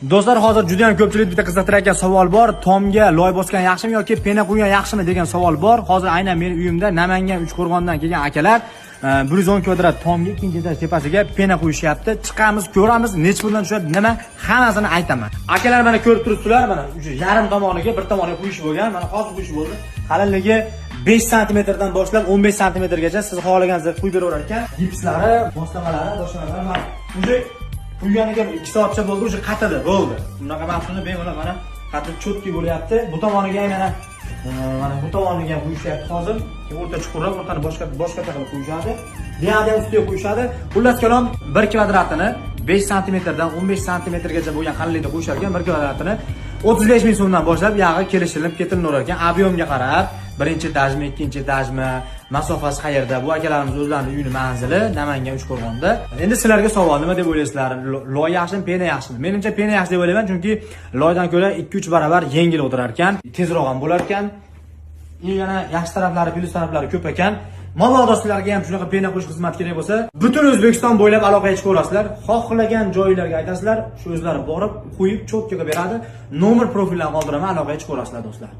Do'stlar, hozir juda ham ko'pchilik bitta qiziqtirayotgan savol bor. Tomga loy bosgan yaxshimi yoki pena quygan yaxshimi degan savol bor. Hozir aynan meni uyimda Namangan Uchqo'rg'ondan kelgan akalar 110 kvadrat tomga ikkinchi etaj tepasiga pena quyishyapti. Chiqamiz, ko'ramiz, necha puldan tushadi, nima hammasini aytaman. Akalar mana ko'rib turibsizlar, mana yarim tomoniga, bir tomoniga quyish bo'lgan. Mana hozir quyish bo'ldi. Qalinligi 5 sm dan boshlab 15 sm gacha siz xohlaganingizda quyib beraverar ekan. Gipslari, moslamalari, boshqalar mana quyganiga 2 soatcha bo'ldi, o'sha qatadi, bo'ldi. Bunaqa mavsumda bemalol mana qatib cho'tki bo'lyapti. Bu tomoniga ham mana bu tomoniga ham quyishyapti hozir. O'rta chuqurroq, o'rtani boshqa qilib quyishadi. Buyoqda ham ustiga quyishadi. Xullas kalom 1 kvadratini 5 sm dan 15 sm gacha bo'lgan qalinlikda quyishar ekan. 1 kvadratini 35 ming so'mdan boshlab yog'i kelishilib ketilaverar ekan. Ob'yomga qarab, birinchi etajmi, ikkinchi etajmi, masofasi qayerda? Bu akalarimiz o'zlarining uyini manzili Namangan Uchqo'rg'onda. Endi sizlarga savol, nima deb o'ylaysizlar? Loy yaxshimi, pena yaxshimi? Menimcha pena yaxshi deb o'ylayman, chunki loydan ko'ra 2-3 barobar yengil o'tirar ekan, tezroq ham bo'lar ekan. Yana yaxshi taraflari, plyus taraflari ko'p ekan. Mabodo sizlarga ham shunaqa pena qo'yish xizmat kerak bo'lsa, butun O'zbekiston bo'ylab aloqaga chiqib olasizlar. Xohlagan joylarga aytasizlar, shu o'zlari borib, qo'yib, cho'tkaga beradi. Nomer profillarni qoldiraman, aloqaga chiqib olasizlar do'stlar.